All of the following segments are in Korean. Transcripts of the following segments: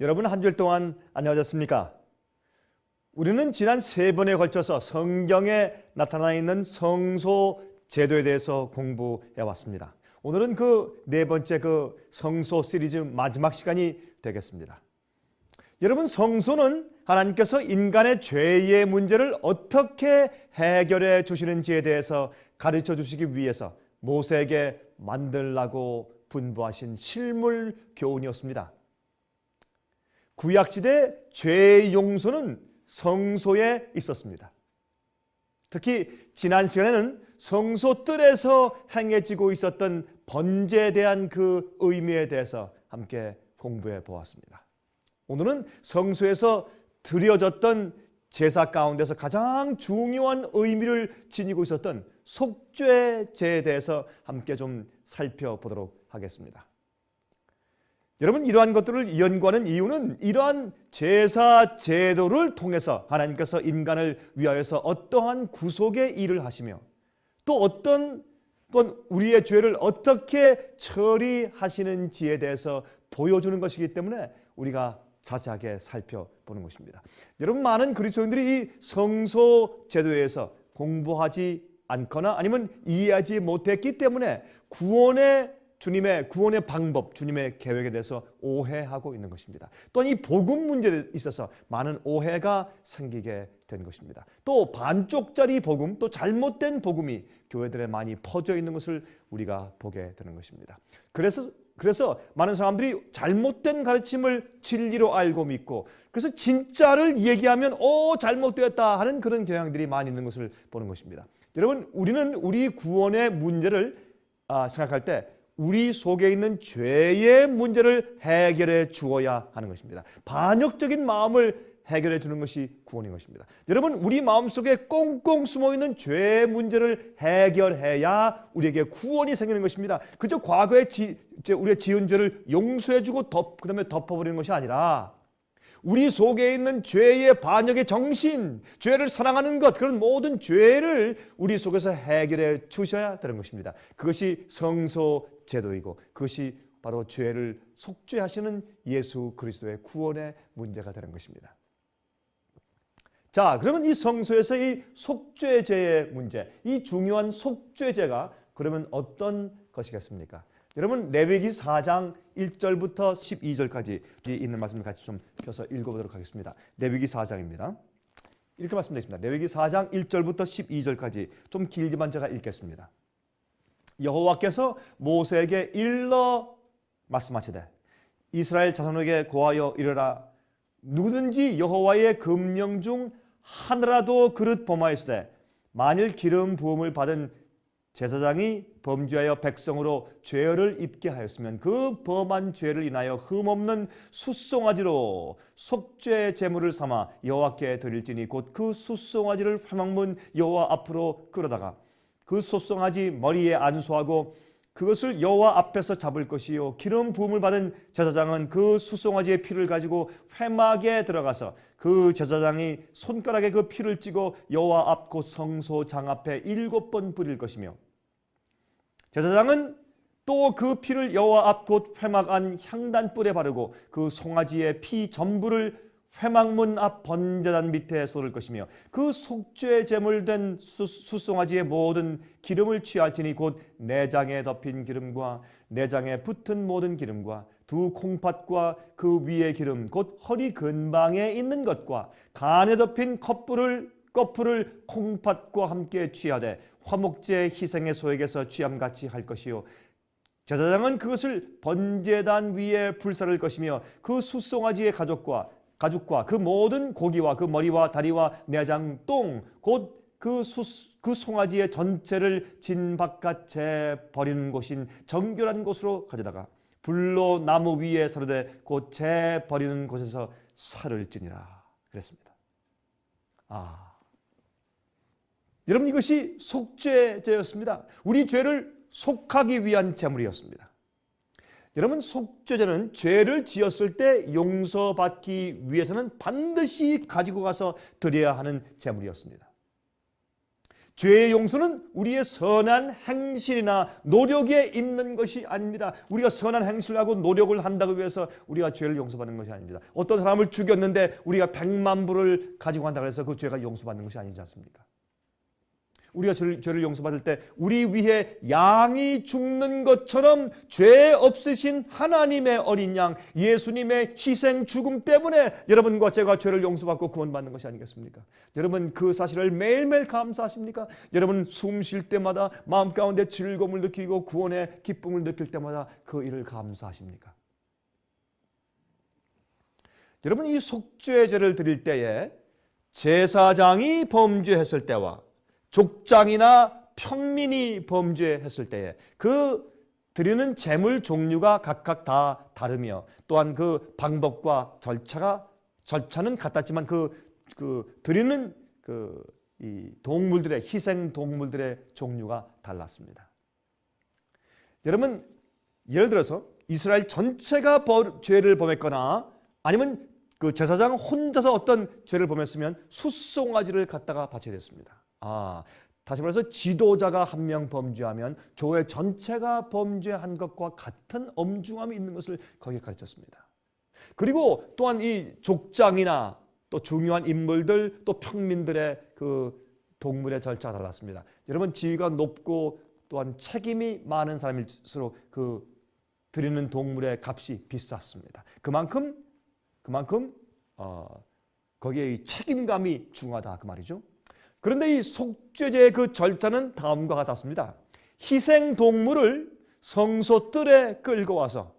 여러분 한 주일 동안 안녕하셨습니까? 우리는 지난 3번에 걸쳐서 성경에 나타나 있는 성소 제도에 대해서 공부해 왔습니다. 오늘은 그 4번째 성소 시리즈 마지막 시간이 되겠습니다. 여러분, 성소는 하나님께서 인간의 죄의 문제를 어떻게 해결해 주시는지에 대해서 가르쳐 주시기 위해서 모세에게 만들라고 분부하신 실물 교훈이었습니다. 구약시대 죄의 용서는 성소에 있었습니다. 특히 지난 시간에는 성소 뜰에서 행해지고 있었던 번제에 대한 그 의미에 대해서 함께 공부해 보았습니다. 오늘은 성소에서 드려졌던 제사 가운데서 가장 중요한 의미를 지니고 있었던 속죄제에 대해서 함께 좀 살펴보도록 하겠습니다. 여러분, 이러한 것들을 연구하는 이유는 이러한 제사 제도를 통해서 하나님께서 인간을 위하여서 어떠한 구속의 일을 하시며 또 우리의 죄를 어떻게 처리하시는지에 대해서 보여주는 것이기 때문에 우리가 자세하게 살펴보는 것입니다. 여러분, 많은 그리스도인들이 이 성소 제도에서 공부하지 않거나 아니면 이해하지 못했기 때문에 주님의 구원의 방법, 주님의 계획에 대해서 오해하고 있는 것입니다. 또한 이 복음 문제에 있어서 많은 오해가 생기게 된 것입니다. 또 반쪽짜리 복음, 또 잘못된 복음이 교회들에 많이 퍼져 있는 것을 우리가 보게 되는 것입니다. 그래서 많은 사람들이 잘못된 가르침을 진리로 알고 믿고, 그래서 진짜를 얘기하면 잘못되었다 하는 그런 경향들이 많이 있는 것을 보는 것입니다. 여러분, 우리는 우리 구원의 문제를 생각할 때 우리 속에 있는 죄의 문제를 해결해 주어야 하는 것입니다. 반역적인 마음을 해결해 주는 것이 구원인 것입니다. 여러분, 우리 마음속에 꽁꽁 숨어있는 죄의 문제를 해결해야 우리에게 구원이 생기는 것입니다. 그저 과거에 우리가 지은 죄를 용서해 주고 그다음에 덮어버리는 것이 아니라 우리 속에 있는 죄의 반역의 정신, 죄를 사랑하는 것, 그런 모든 죄를 우리 속에서 해결해 주셔야 되는 것입니다. 그것이 성소 제도이고 그것이 바로 죄를 속죄하시는 예수 그리스도의 구원의 문제가 되는 것입니다. 자, 그러면 이 성소에서 이 속죄제의 문제, 이 중요한 속죄제가 그러면 어떤 것이겠습니까? 여러분, 레위기 4장 1절부터 12절까지 있는 말씀을 같이 좀 펴서 읽어보도록 하겠습니다. 레위기 4장입니다. 이렇게 말씀되어 있습니다. 레위기 4장 1절부터 12절까지 좀 길지만 제가 읽겠습니다. 여호와께서 모세에게 일러 말씀하시되 이스라엘 자손에게 고하여 이르라. 누구든지 여호와의 금령 중 하나라도 그릇 범하였으되 만일 기름 부음을 받은 제사장이 범죄하여 백성으로 죄를 입게 하였으면 그 범한 죄를 인하여 흠없는 숫송아지로 속죄 제물을 삼아 여호와께 드릴지니 곧 그 숫송아지를 회막문 여호와 앞으로 끌어다가 그 숫송아지 머리에 안수하고 그것을 여호와 앞에서 잡을 것이요, 기름 부음을 받은 제사장은 그 숫송아지의 피를 가지고 회막에 들어가서 그 제사장이 손가락에 그 피를 찍어 여호와 앞 곧 성소장 앞에 7번 뿌릴 것이며, 제사장은 또 그 피를 여호와 앞 곧 회막 안 향단불에 바르고 그 송아지의 피 전부를 회막문 앞 번제단 밑에 쏟을 것이며, 그 속죄 제물된 숫송아지의 모든 기름을 취할지니 곧 내장에 덮인 기름과 내장에 붙은 모든 기름과 두 콩팥과 그 위의 기름 곧 허리 근방에 있는 것과 간에 덮인 거풀을 콩팥과 함께 취하되 화목제 희생의 소에게서 취함같이 할 것이요, 제사장은 그것을 번제단 위에 불사를 것이며 그 숫송아지의 가죽과 그 모든 고기와 그 머리와 다리와 내장 똥 곧 그 송아지의 전체를 진 바깥에 버리는 곳인 정결한 곳으로 가져다가 불로 나무 위에 사르되 곧 재 버리는 곳에서 살을 찌니라 그랬습니다. 여러분, 이것이 속죄제였습니다. 우리 죄를 속하기 위한 제물이었습니다. 여러분, 속죄제는 죄를 지었을 때 용서받기 위해서는 반드시 가지고 가서 드려야 하는 제물이었습니다. 죄의 용서는 우리의 선한 행실이나 노력에 있는 것이 아닙니다. 우리가 선한 행실을 하고 노력을 한다고 해서 우리가 죄를 용서받는 것이 아닙니다. 어떤 사람을 죽였는데 우리가 100만 불을 가지고 간다고 해서 그 죄가 용서받는 것이 아니지 않습니까? 우리가 죄를 용서받을 때 우리 위해 양이 죽는 것처럼 죄 없으신 하나님의 어린 양 예수님의 희생 죽음 때문에 여러분과 제가 죄를 용서받고 구원받는 것이 아니겠습니까? 여러분 그 사실을 매일매일 감사하십니까? 여러분 숨 쉴 때마다 마음 가운데 즐거움을 느끼고 구원의 기쁨을 느낄 때마다 그 일을 감사하십니까? 여러분 이 속죄의 죄를 드릴 때에 제사장이 범죄했을 때와 족장이나 평민이 범죄했을 때에 그 드리는 제물 종류가 각각 다 다르며 또한 그 방법과 절차는 같았지만 그 드리는 이 동물들의 희생 동물들의 종류가 달랐습니다. 여러분 예를 들어서 이스라엘 전체가 죄를 범했거나 아니면 그 제사장 혼자서 어떤 죄를 범했으면 숫송아지를 갖다가 바쳐야 됐습니다. 다시 말해서 지도자가 한 명 범죄하면 교회 전체가 범죄한 것과 같은 엄중함이 있는 것을 거기에 가르쳤습니다. 그리고 또한 이 족장이나 또 중요한 인물들 또 평민들의 그 동물의 절차가 달랐습니다. 여러분 지위가 높고 또한 책임이 많은 사람일수록 그 드리는 동물의 값이 비쌌습니다. 그만큼 거기에 이 책임감이 중요하다 그 말이죠. 그런데 이 속죄제의 그 절차는 다음과 같았습니다. 희생 동물을 성소 뜰에 끌고 와서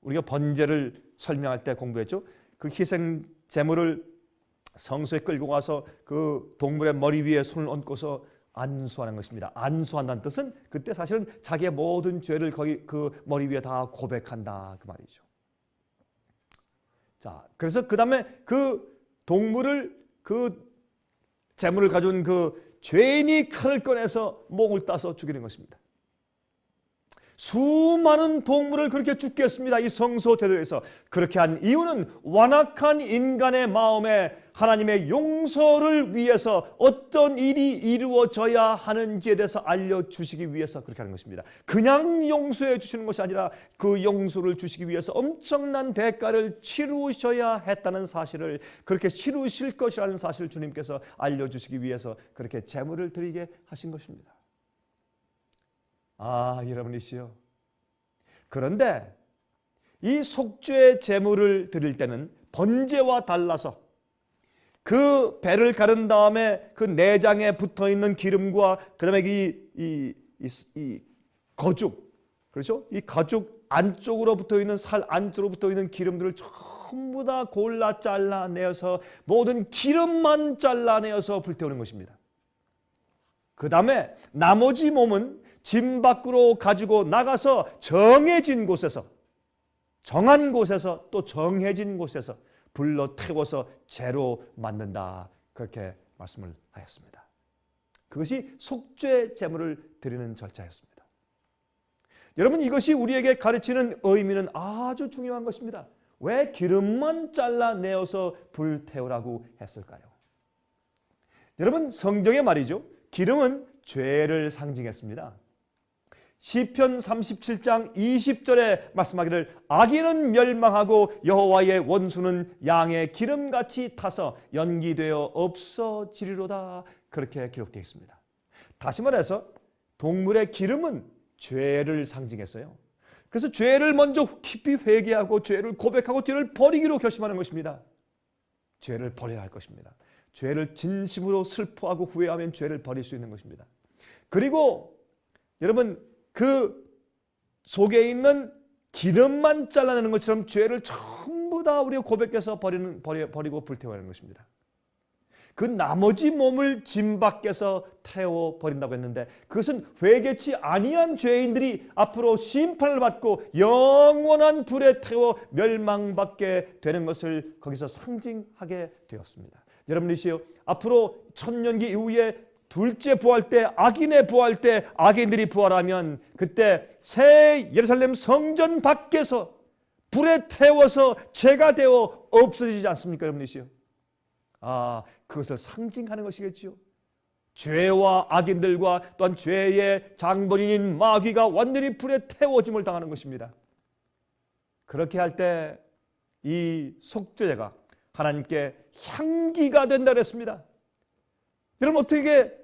우리가 번제를 설명할 때 공부했죠. 그 희생 제물을 성소에 끌고 와서 그 동물의 머리 위에 손을 얹고서 안수하는 것입니다. 안수한다는 뜻은 그때 사실은 자기의 모든 죄를 거기 그 머리 위에 다 고백한다 그 말이죠. 자, 그래서 그 다음에 그 동물을 그 제물을 가져온 그 죄인이 칼을 꺼내서 목을 따서 죽이는 것입니다. 수많은 동물을 그렇게 죽게 했습니다. 이 성소 제도에서. 그렇게 한 이유는 완악한 인간의 마음에 하나님의 용서를 위해서 어떤 일이 이루어져야 하는지에 대해서 알려주시기 위해서 그렇게 하는 것입니다. 그냥 용서해 주시는 것이 아니라 그 용서를 주시기 위해서 엄청난 대가를 치르셔야 했다는 사실을, 그렇게 치르실 것이라는 사실을 주님께서 알려주시기 위해서 그렇게 제물을 드리게 하신 것입니다. 여러분이시여. 그런데 이 속죄 제물을 드릴 때는 번제와 달라서 그 배를 가른 다음에 그 내장에 붙어 있는 기름과 그다음에 이 거죽, 그렇죠? 이 거죽 안쪽으로 붙어 있는 살 안쪽으로 붙어 있는 기름들을 전부 다 골라 잘라내어서 모든 기름만 잘라내어서 불태우는 것입니다. 그 다음에 나머지 몸은 진 밖으로 가지고 나가서 정해진 곳에서, 정한 곳에서 또 정해진 곳에서 불러 태워서 재로 만든다, 그렇게 말씀을 하였습니다. 그것이 속죄 제물을 드리는 절차였습니다. 여러분, 이것이 우리에게 가르치는 의미는 아주 중요한 것입니다. 왜 기름만 잘라내어서 불태우라고 했을까요? 여러분, 성경에 말이죠, 기름은 죄를 상징했습니다. 시편 37장 20절에 말씀하기를 악인은 멸망하고 여호와의 원수는 양의 기름같이 타서 연기되어 없어지리로다, 그렇게 기록되어 있습니다. 다시 말해서 동물의 기름은 죄를 상징했어요. 그래서 죄를 먼저 깊이 회개하고 죄를 고백하고 죄를 버리기로 결심하는 것입니다. 죄를 버려야 할 것입니다. 죄를 진심으로 슬퍼하고 후회하면 죄를 버릴 수 있는 것입니다. 그리고 여러분, 그 속에 있는 기름만 잘라내는 것처럼 죄를 전부 다 우리가 고백해서 버리고 불태워야 하는 것입니다. 그 나머지 몸을 진 밖에서 태워버린다고 했는데, 그것은 회개치 아니한 죄인들이 앞으로 심판을 받고 영원한 불에 태워 멸망받게 되는 것을 거기서 상징하게 되었습니다. 여러분이시여, 앞으로 천년기 이후에 둘째 부활 때, 악인의 부활 때 악인들이 부활하면 그때 새 예루살렘 성전 밖에서 불에 태워서 죄가 되어 없어지지 않습니까, 여러분이시여? 그것을 상징하는 것이겠지요. 죄와 악인들과 또한 죄의 장본인인 마귀가 완전히 불에 태워짐을 당하는 것입니다. 그렇게 할 때 이 속죄제가 하나님께 향기가 된다 그랬습니다. 여러분, 어떻게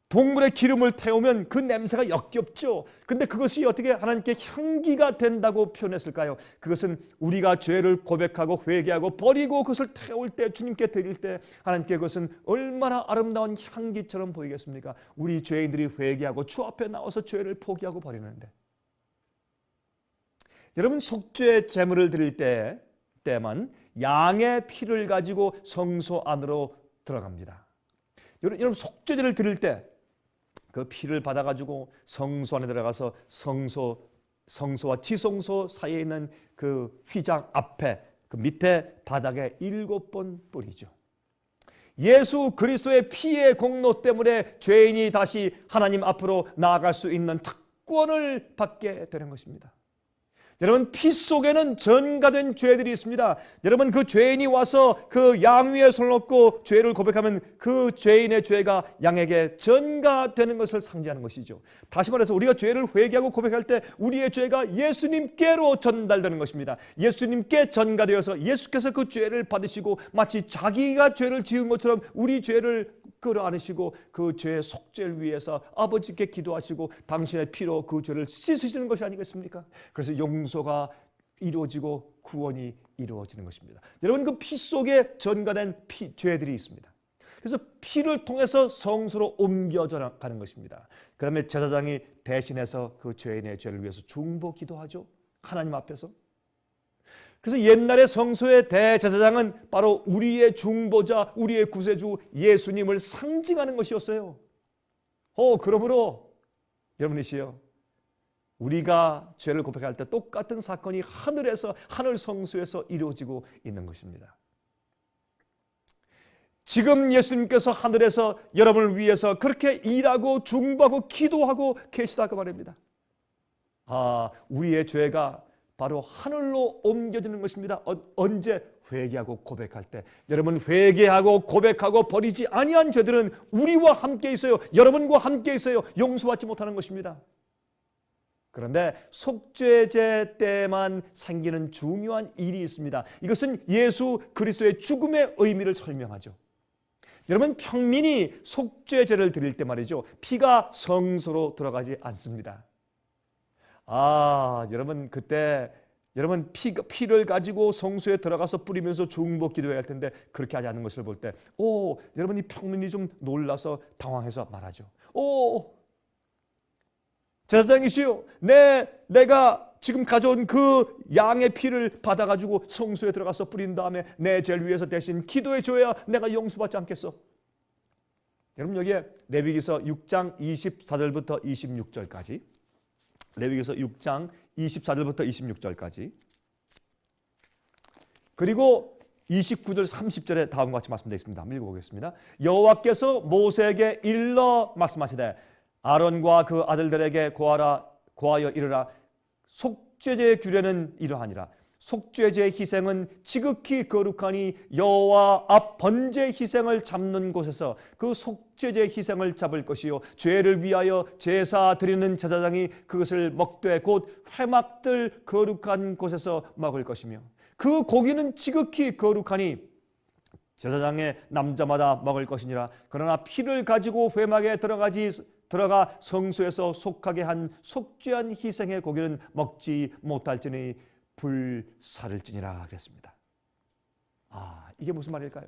동물의 기름을 태우면 그 냄새가 역겹죠. 그런데 그것이 어떻게 하나님께 향기가 된다고 표현했을까요? 그것은 우리가 죄를 고백하고 회개하고 버리고 그것을 태울 때, 주님께 드릴 때 하나님께 그것은 얼마나 아름다운 향기처럼 보이겠습니까? 우리 죄인들이 회개하고 주 앞에 나와서 죄를 포기하고 버리는데, 여러분, 속죄 제물을 드릴 때만 양의 피를 가지고 성소 안으로 들어갑니다. 여러분, 속죄제를 드릴 때 그 피를 받아가지고 성소 안에 들어가서 성소와 지성소 사이에 있는 그 휘장 앞에, 그 밑에 바닥에 7번 뿌리죠. 예수 그리스도의 피의 공로 때문에 죄인이 다시 하나님 앞으로 나아갈 수 있는 특권을 받게 되는 것입니다. 여러분, 피 속에는 전가된 죄들이 있습니다. 여러분, 그 죄인이 와서 그 양 위에 손을 얹고 죄를 고백하면 그 죄인의 죄가 양에게 전가되는 것을 상징하는 것이죠. 다시 말해서 우리가 죄를 회개하고 고백할 때 우리의 죄가 예수님께로 전달되는 것입니다. 예수님께 전가되어서 예수께서 그 죄를 받으시고 마치 자기가 죄를 지은 것처럼 우리 죄를 끌어안으시고 그 죄의 속죄를 위해서 아버지께 기도하시고 당신의 피로 그 죄를 씻으시는 것이 아니겠습니까? 그래서 용서가 이루어지고 구원이 이루어지는 것입니다. 여러분, 그 피 속에 전가된 죄들이 있습니다. 그래서 피를 통해서 성소로 옮겨져 가는 것입니다. 그 다음에 제사장이 대신해서 그 죄인의 죄를 위해서 중보 기도하죠. 하나님 앞에서. 그래서 옛날의 성소의 대제사장은 바로 우리의 중보자, 우리의 구세주 예수님을 상징하는 것이었어요. 그러므로 여러분이시여, 우리가 죄를 고백할 때 똑같은 사건이 하늘에서, 하늘 성소에서 이루어지고 있는 것입니다. 지금 예수님께서 하늘에서 여러분을 위해서 그렇게 일하고 중보하고 기도하고 계시다고 말입니다. 우리의 죄가 바로 하늘로 옮겨지는 것입니다. 언제? 회개하고 고백할 때. 여러분, 회개하고 고백하고 버리지 아니한 죄들은 우리와 함께 있어요. 여러분과 함께 있어요. 용서받지 못하는 것입니다. 그런데 속죄제 때만 생기는 중요한 일이 있습니다. 이것은 예수 그리스도의 죽음의 의미를 설명하죠. 여러분, 평민이 속죄제를 드릴 때 말이죠, 피가 성소로 들어가지 않습니다. 여러분, 그때 여러분 피를 가지고 성소에 들어가서 뿌리면서 중보 기도해야 할 텐데 그렇게 하지 않는 것을 볼 때 여러분, 이 평민이 좀 놀라서 당황해서 말하죠. 제사장이시여, 내가 지금 가져온 그 양의 피를 받아가지고 성소에 들어가서 뿌린 다음에 내 죄를 위해서 대신 기도해 줘야 내가 용서받지 않겠어? 여러분, 여기에 레위기서 6장 24절부터 26절까지, 레위기서 6장 24절부터 26절까지, 그리고 29절 30절에 다음과 같이 말씀되어 있습니다. 한번 읽어보겠습니다. 여호와께서 모세에게 일러 말씀하시되 아론과 그 아들들에게 고하여 이르라. 속죄제의 규례는 이러하니라. 속죄제의 희생은 지극히 거룩하니 여호와 앞 번제 희생을 잡는 곳에서 그 속죄제의 희생을 잡을 것이요, 죄를 위하여 제사 드리는 제사장이 그것을 먹되 곧 회막들 거룩한 곳에서 먹을 것이며, 그 고기는 지극히 거룩하니 제사장의 남자마다 먹을 것이니라. 그러나 피를 가지고 회막에 들어가 성소에서 속하게 한 속죄한 희생의 고기는 먹지 못할지니 불사를지니라 그랬습니다. 이게 무슨 말일까요?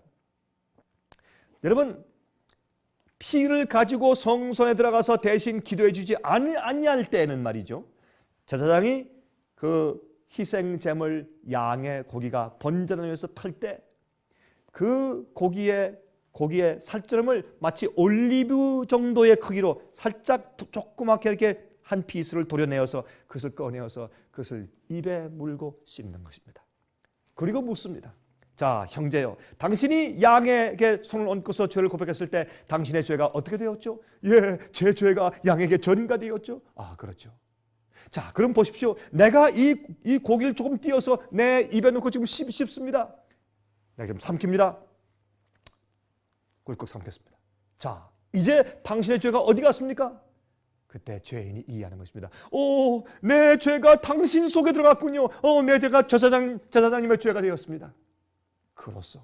여러분, 피를 가지고 성소에 들어가서 대신 기도해 주지 아니할 때에는 말이죠, 제사장이 그 희생제물 양의 고기가 번제를 위해서 탈 때 그 고기의 살점을 마치 올리브 정도의 크기로 살짝 조그맣게 이렇게 한 피스를 도려내어서 그것을 꺼내어서 그것을 입에 물고 씹는 것입니다. 그리고 묻습니다. 자, 형제요, 당신이 양에게 손을 얹고서 죄를 고백했을 때 당신의 죄가 어떻게 되었죠? 제 죄가 양에게 전가되었죠. 그렇죠. 자, 그럼 보십시오. 내가 이 고기를 조금 띄어서 내 입에 넣고 지금 씹습니다. 내가 지금 삼킵니다. 꿀꺽 삼켰습니다. 자, 이제 당신의 죄가 어디 갔습니까? 그때 죄인이 이해하는 것입니다. 오, 내 죄가 당신 속에 들어갔군요. 내 죄가 제사장님의 죄가 되었습니다. 그로써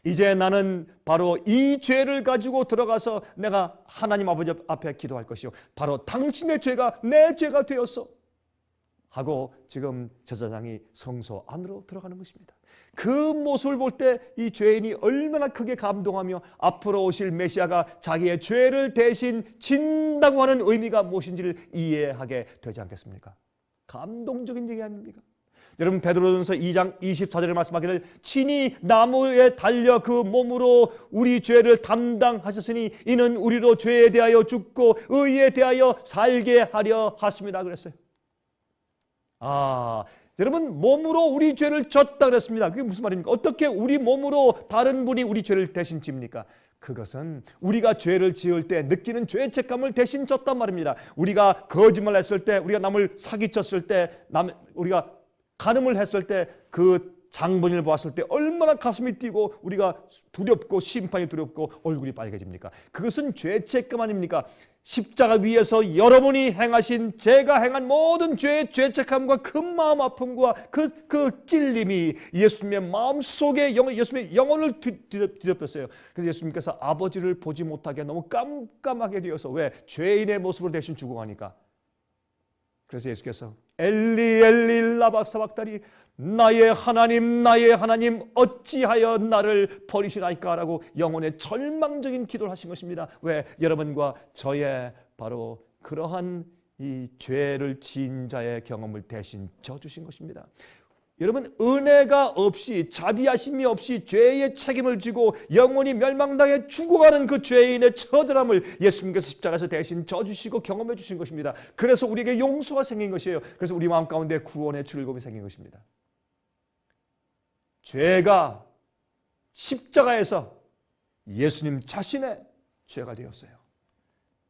이제 나는 바로 이 죄를 가지고 들어가서 내가 하나님 아버지 앞에 기도할 것이요, 바로 당신의 죄가 내 죄가 되었어 하고 지금 제사장이 성소 안으로 들어가는 것입니다. 그 모습을 볼 때 이 죄인이 얼마나 크게 감동하며 앞으로 오실 메시아가 자기의 죄를 대신 진다고 하는 의미가 무엇인지를 이해하게 되지 않겠습니까? 감동적인 얘기 아닙니까? 여러분, 베드로전서 2장 24절에 말씀하기를 친히 나무에 달려 그 몸으로 우리 죄를 담당하셨으니 이는 우리로 죄에 대하여 죽고 의에 대하여 살게 하려 하심이라 그랬어요. 여러분, 몸으로 우리 죄를 졌다 그랬습니다. 그게 무슨 말입니까? 어떻게 우리 몸으로 다른 분이 우리 죄를 대신 집니까? 그것은 우리가 죄를 지을 때 느끼는 죄책감을 대신 졌단 말입니다. 우리가 거짓말 했을 때, 우리가 남을 사기쳤을 때, 우리가 간음을 했을 때, 그 장본인을 보았을 때 얼마나 가슴이 뛰고 우리가 두렵고 심판이 두렵고 얼굴이 빨개집니까? 그것은 죄책감 아닙니까? 십자가 위에서 여러분이 행하신, 제가 행한 모든 죄의 죄책감과 그 마음 아픔과 그 찔림이 예수님의 마음속에 예수님의 영혼을 뒤덮였어요. 그래서 예수님께서 아버지를 보지 못하게 너무 깜깜하게 되어서, 왜? 죄인의 모습으로 대신 죽어가니까. 그래서 예수께서 엘리 엘리 라바 사박다니, 나의 하나님 어찌하여 나를 버리시나이까 라고 영혼의 절망적인 기도를 하신 것입니다. 왜? 여러분과 저의 바로 그러한 이 죄를 지은 자의 경험을 대신 져주신 것입니다. 여러분, 은혜가 없이, 자비하심이 없이 죄의 책임을 지고 영원히 멸망당해 죽어가는 그 죄인의 처절함을 예수님께서 십자가에서 대신 져주시고 경험해 주신 것입니다. 그래서 우리에게 용서가 생긴 것이에요. 그래서 우리 마음 가운데 구원의 즐거움이 생긴 것입니다. 죄가 십자가에서 예수님 자신의 죄가 되었어요.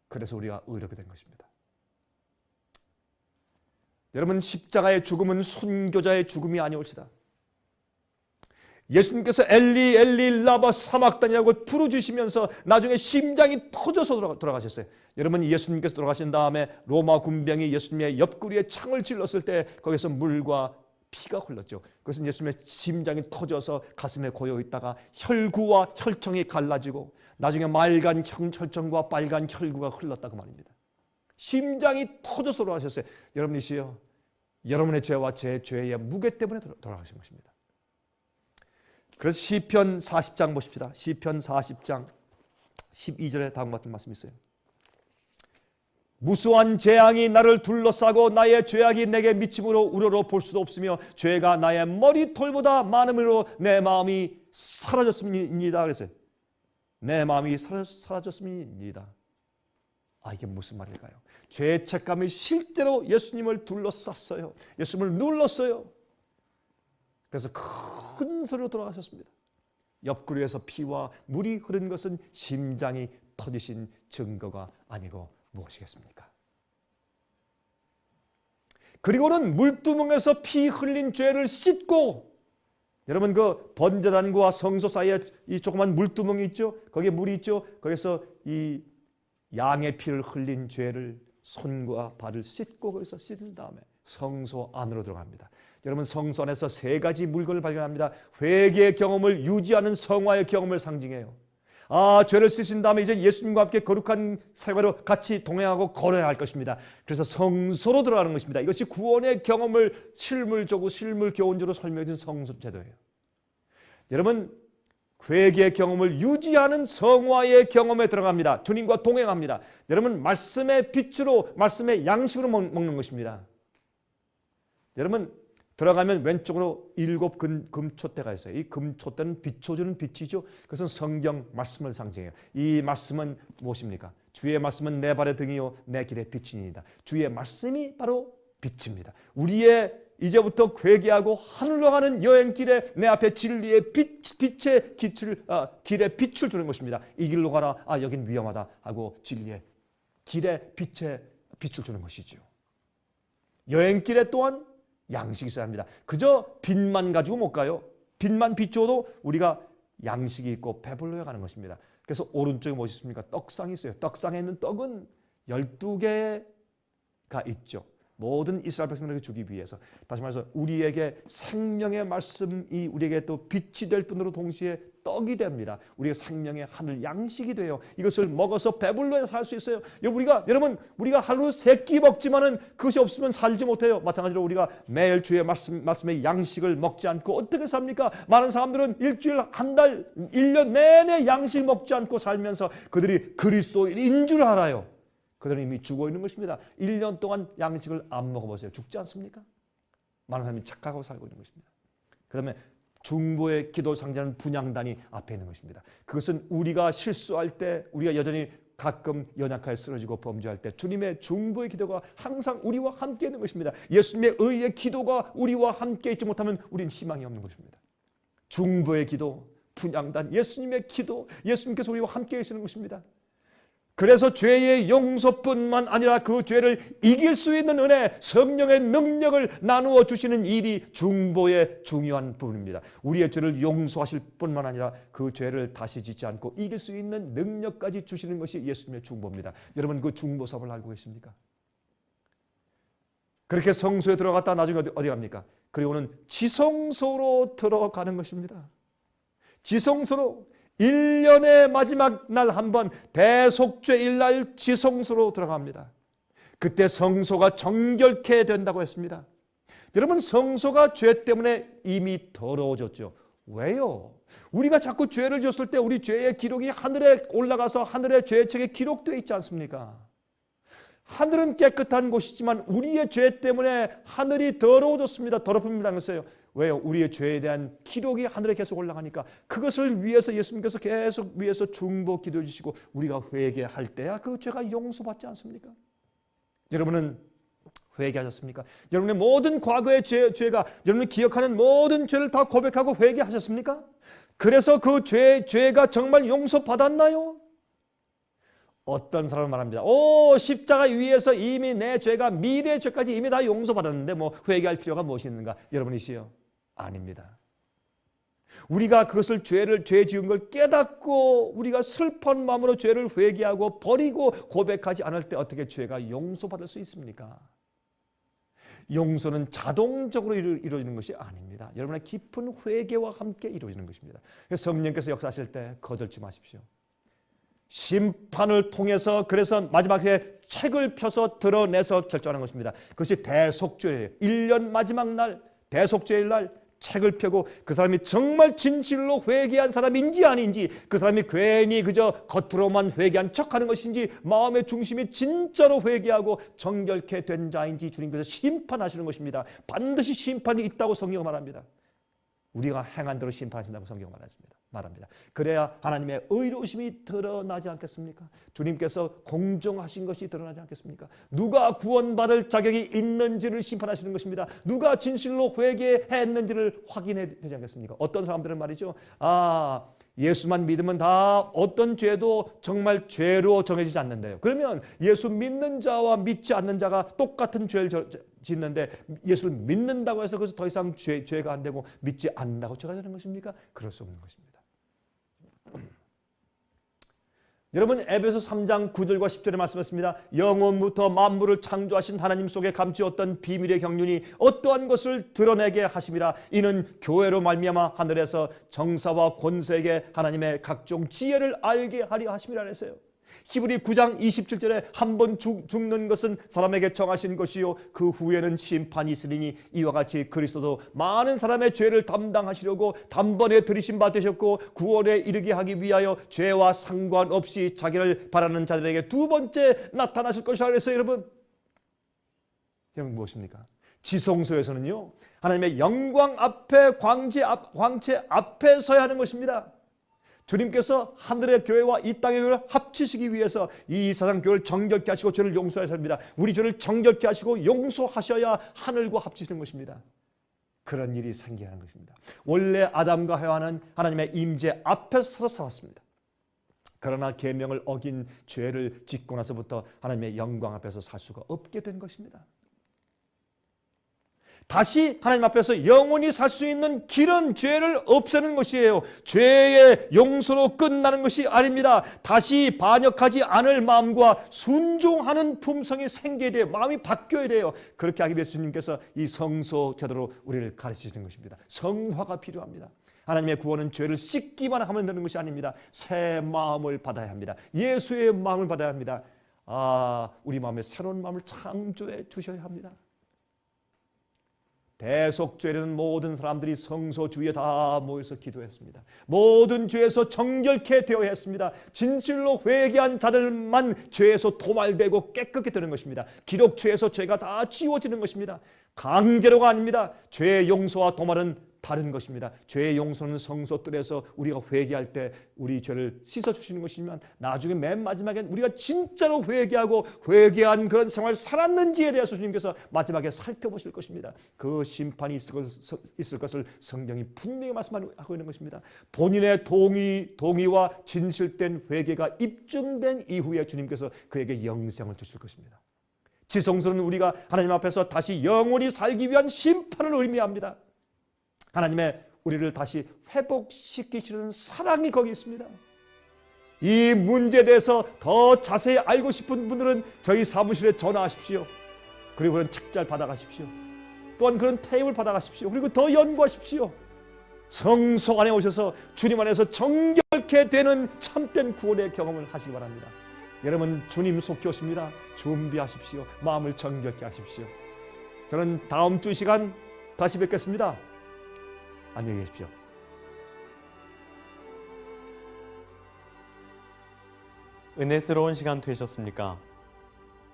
그래서 우리가 의롭게 된 것입니다. 여러분, 십자가의 죽음은 순교자의 죽음이 아니올지다. 예수님께서 엘리 엘리 라바 사막단이라고 부르짖으시면서 나중에 심장이 터져서 돌아가셨어요. 여러분, 예수님께서 돌아가신 다음에 로마 군병이 예수님의 옆구리에 창을 찔렀을 때 거기서 물과 피가 흘렀죠. 그것은 예수님의 심장이 터져서 가슴에 고여 있다가 혈구와 혈청이 갈라지고 나중에 맑은 혈청과 빨간 혈구가 흘렀다고 말입니다. 심장이 터져서 돌아가셨어요. 여러분이시여, 여러분의 죄와 제 죄의 무게 때문에 돌아가신 것입니다. 그래서 시편 40장 보십시다. 시편 40장 12절에 다음과 같은 말씀이 있어요. 무수한 재앙이 나를 둘러싸고 나의 죄악이 내게 미침으로 우러러 볼 수도 없으며 죄가 나의 머리털보다 많음으로 내 마음이 사라졌습니다. 그랬어요. 내 마음이 사라졌습니다. 이게 무슨 말일까요? 죄책감이 실제로 예수님을 둘러쌌어요. 예수님을 눌렀어요. 그래서 큰 소리로 돌아가셨습니다. 옆구리에서 피와 물이 흐른 것은 심장이 터지신 증거가 아니고 무엇이겠습니까? 그리고는 물두멍에서 피 흘린 죄를 씻고, 여러분, 그 번제단과 성소 사이에 이 조그만 물두멍이 있죠? 거기에 물이 있죠? 거기서 이 양의 피를 흘린 죄를 손과 발을 씻고 거기서 씻은 다음에 성소 안으로 들어갑니다. 여러분, 성소 안에서 세 가지 물건을 발견합니다. 회개의 경험을 유지하는 성화의 경험을 상징해요. 죄를 씻은 다음에 이제 예수님과 함께 거룩한 생활로 같이 동행하고 걸어야 할 것입니다. 그래서 성소로 들어가는 것입니다. 이것이 구원의 경험을 실물 교훈적으로 설명해 준 성소 제도예요. 여러분, 회개의 경험을 유지하는 성화의 경험에 들어갑니다. 주님과 동행합니다. 여러분, 말씀의 빛으로, 말씀의 양식으로 먹는 것입니다. 여러분, 들어가면 왼쪽으로 7 금촛대가 있어요. 이 금촛대는 비춰주는 빛이죠. 그것은 성경 말씀을 상징해요. 이 말씀은 무엇입니까? 주의 말씀은 내 발의 등이요 내 길의 빛이니이다. 주의 말씀이 바로 빛입니다. 우리의 이제부터 회개하고 하늘로 가는 여행길에 내 앞에 진리의 빛의 길에 빛을 주는 것입니다. 이 길로 가라. 여긴 위험하다 하고 진리의 길에 빛을 주는 것이죠. 여행길에 또한 양식이 있어야 합니다. 그저 빛만 가지고 못 가요. 빛만 비춰도 우리가 양식이 있고 배불러야 가는 것입니다. 그래서 오른쪽에 무엇이 있습니까? 떡상이 있어요. 떡상에 있는 떡은 12개가 있죠. 모든 이스라엘 백성들에게 주기 위해서. 다시 말해서 우리에게 생명의 말씀이 우리에게 또 빛이 될 뿐으로 동시에 떡이 됩니다. 우리의 생명의 하늘 양식이 돼요. 이것을 먹어서 배불러 살 수 있어요. 여러분 우리가 하루 3끼 먹지만은 그것이 없으면 살지 못해요. 마찬가지로 우리가 매일 주의 말씀의 양식을 먹지 않고 어떻게 삽니까? 많은 사람들은 일주일, 한 달, 1년 내내 양식 먹지 않고 살면서 그들이 그리스도인인 줄 알아요. 그들은 이미 죽어 있는 것입니다. 1년 동안 양식을 안 먹어보세요. 죽지 않습니까? 많은 사람이 착각하고 살고 있는 것입니다. 그다음에 중보의 기도 상자는 분향단이 앞에 있는 것입니다. 그것은 우리가 실수할 때, 우리가 여전히 가끔 연약하게 쓰러지고 범죄할 때 주님의 중보의 기도가 항상 우리와 함께 있는 것입니다. 예수님의 의의 기도가 우리와 함께 있지 못하면 우리는 희망이 없는 것입니다. 중보의 기도, 분향단, 예수님의 기도, 예수님께서 우리와 함께 계시는 것입니다. 그래서 죄의 용서뿐만 아니라 그 죄를 이길 수 있는 은혜, 성령의 능력을 나누어 주시는 일이 중보의 중요한 부분입니다. 우리의 죄를 용서하실 뿐만 아니라 그 죄를 다시 짓지 않고 이길 수 있는 능력까지 주시는 것이 예수님의 중보입니다. 여러분 그 중보 사업을 알고 계십니까? 그렇게 성소에 들어갔다 나중에 어디 갑니까? 그리고는 지성소로 들어가는 것입니다. 지성소로 1년의 마지막 날 한 번 대속죄일 날 지성소로 들어갑니다. 그때 성소가 정결케 된다고 했습니다. 여러분 성소가 죄 때문에 이미 더러워졌죠. 왜요? 우리가 자꾸 죄를 지었을 때 우리 죄의 기록이 하늘에 올라가서 하늘의 죄책에 기록되어 있지 않습니까? 하늘은 깨끗한 곳이지만 우리의 죄 때문에 하늘이 더러워졌습니다. 더럽힘을 당했어요. 왜요? 우리의 죄에 대한 기록이 하늘에 계속 올라가니까 그것을 위해서 예수님께서 계속 위해서 중보 기도해 주시고 우리가 회개할 때야 그 죄가 용서받지 않습니까? 여러분은 회개하셨습니까? 여러분의 모든 과거의 죄가 여러분이 기억하는 모든 죄를 다 고백하고 회개하셨습니까? 그래서 그 죄가 정말 용서받았나요? 어떤 사람은 말합니다. 십자가 위에서 이미 내 죄가 미래의 죄까지 이미 다 용서받았는데 뭐 회개할 필요가 무엇이 있는가? 여러분이시요? 아닙니다. 우리가 그것을 죄 지은 걸 깨닫고 우리가 슬픈 마음으로 죄를 회개하고 버리고 고백하지 않을 때 어떻게 죄가 용서받을 수 있습니까? 용서는 자동적으로 이루어지는 것이 아닙니다. 여러분의 깊은 회개와 함께 이루어지는 것입니다. 성령께서 역사하실 때 거들지 마십시오. 심판을 통해서 그래서 마지막에 책을 펴서 드러내서 결정하는 것입니다. 그것이 대속죄예요. 1년 마지막 날 대속죄일 날 책을 펴고 그 사람이 정말 진실로 회개한 사람인지 아닌지 그 사람이 괜히 그저 겉으로만 회개한 척하는 것인지 마음의 중심이 진짜로 회개하고 정결케 된 자인지 주님께서 심판하시는 것입니다. 반드시 심판이 있다고 성경은 말합니다. 우리가 행한 대로 심판하신다고 성경은 말합니다. 그래야 하나님의 의로우심이 드러나지 않겠습니까? 주님께서 공정하신 것이 드러나지 않겠습니까? 누가 구원받을 자격이 있는지를 심판하시는 것입니다. 누가 진실로 회개했는지를 확인해야 되지 않겠습니까? 어떤 사람들은 말이죠. 예수만 믿으면 다 어떤 죄도 정말 죄로 정해지지 않는데요. 그러면 예수 믿는 자와 믿지 않는 자가 똑같은 죄를 짓는데 예수를 믿는다고 해서 그래서 더 이상 죄가 안 되고 믿지 않는다고 죄가 되는 것입니까? 그럴 수 없는 것입니다. 여러분 에베소 3장 9절과 10절에 말씀했습니다. 영원부터 만물을 창조하신 하나님 속에 감추었던 비밀의 경륜이 어떠한 것을 드러내게 하심이라. 이는 교회로 말미암아 하늘에서 정사와 권세에게 하나님의 각종 지혜를 알게 하려 하심이라 했어요. 히브리 9장 27절에 한 번 죽는 것은 사람에게 정하신 것이요 그 후에는 심판이 있으리니 이와 같이 그리스도도 많은 사람의 죄를 담당하시려고 단번에 들이신 바 되셨고 구원에 이르게 하기 위하여 죄와 상관없이 자기를 바라는 자들에게 두 번째 나타나실 것이라 그랬어요. 여러분 무엇입니까? 지성소에서는요 하나님의 영광 앞에 광채 앞에 서야 하는 것입니다. 주님께서 하늘의 교회와 이 땅의 교회를 합치시기 위해서 이 세상 교회를 정결케 하시고 죄를 용서하셔야 합니다. 우리 죄를 정결케 하시고 용서하셔야 하늘과 합치시는 것입니다. 그런 일이 생겨야 하는 것입니다. 원래 아담과 하와는 하나님의 임재 앞에서 살았습니다. 그러나 계명을 어긴 죄를 짓고 나서부터 하나님의 영광 앞에서 살 수가 없게 된 것입니다. 다시 하나님 앞에서 영원히 살 수 있는 길은 죄를 없애는 것이에요. 죄의 용서로 끝나는 것이 아닙니다. 다시 반역하지 않을 마음과 순종하는 품성이 생겨야 돼요. 마음이 바뀌어야 돼요. 그렇게 하기 위해서 주님께서 이 성소 제도로 우리를 가르치시는 것입니다. 성화가 필요합니다. 하나님의 구원은 죄를 씻기만 하면 되는 것이 아닙니다. 새 마음을 받아야 합니다. 예수의 마음을 받아야 합니다. 우리 마음에 새로운 마음을 창조해 주셔야 합니다. 대속죄는 모든 사람들이 성소 주위에 다 모여서 기도했습니다. 모든 죄에서 정결케 되어야 했습니다. 진실로 회개한 자들만 죄에서 도말되고 깨끗게 되는 것입니다. 기록죄에서 죄가 다 지워지는 것입니다. 강제로가 아닙니다. 죄의 용서와 도말은 다른 것입니다. 죄의 용서는 성소 뜰에서 우리가 회개할 때 우리 죄를 씻어주시는 것이지만 나중에 맨 마지막엔 우리가 진짜로 회개하고 회개한 그런 생활을 살았는지에 대해서 주님께서 마지막에 살펴보실 것입니다. 그 심판이 있을 것을 성경이 분명히 말씀하고 있는 것입니다. 본인의 동의와 진실된 회개가 입증된 이후에 주님께서 그에게 영생을 주실 것입니다. 지성소는 우리가 하나님 앞에서 다시 영원히 살기 위한 심판을 의미합니다. 하나님의 우리를 다시 회복시키시는 사랑이 거기 있습니다. 이 문제에 대해서 더 자세히 알고 싶은 분들은 저희 사무실에 전화하십시오. 그리고 그런 책잘 받아가십시오. 또한 그런 테이블 받아가십시오. 그리고 더 연구하십시오. 성소 안에 오셔서 주님 안에서 정결케 되는 참된 구원의 경험을 하시기 바랍니다. 여러분, 주님 속히 오십니다. 준비하십시오. 마음을 정결케 하십시오. 저는 다음 주 시간 다시 뵙겠습니다. 안녕히 계십시오. 은혜스러운 시간 되셨습니까?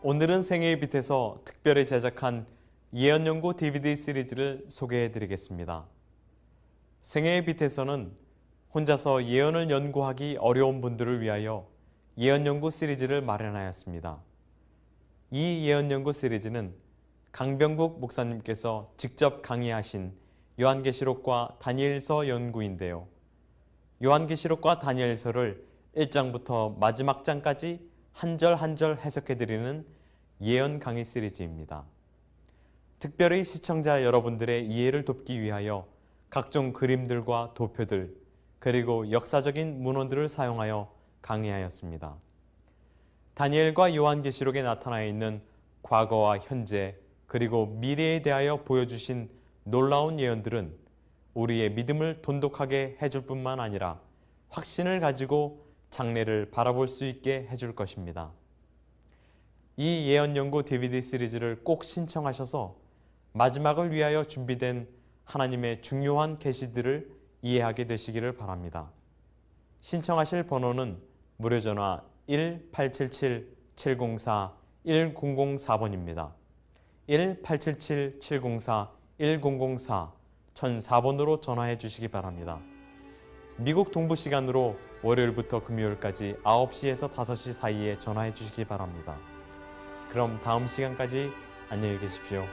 오늘은 생애의 빛에서 특별히 제작한 예언연구 DVD 시리즈를 소개해 드리겠습니다. 생애의 빛에서는 혼자서 예언을 연구하기 어려운 분들을 위하여 예언연구 시리즈를 마련하였습니다. 이 예언연구 시리즈는 강병국 목사님께서 직접 강의하신 요한계시록과 다니엘서 연구인데요. 요한계시록과 다니엘서를 1장부터 마지막 장까지 한 절 한 절 해석해드리는 예언 강의 시리즈입니다. 특별히 시청자 여러분들의 이해를 돕기 위하여 각종 그림들과 도표들 그리고 역사적인 문헌들을 사용하여 강의하였습니다. 다니엘과 요한계시록에 나타나 있는 과거와 현재 그리고 미래에 대하여 보여주신 놀라운 예언들은 우리의 믿음을 돈독하게 해줄 뿐만 아니라 확신을 가지고 장래를 바라볼 수 있게 해줄 것입니다. 이 예언연구 DVD 시리즈를 꼭 신청하셔서 마지막을 위하여 준비된 하나님의 중요한 계시들을 이해하게 되시기를 바랍니다. 신청하실 번호는 무료전화 1-877-704-1004번입니다. 1-877-704-1004 1004번으로 전화해 주시기 바랍니다. 미국 동부 시간으로 월요일부터 금요일까지 9시에서 5시 사이에 전화해 주시기 바랍니다. 그럼 다음 시간까지 안녕히 계십시오.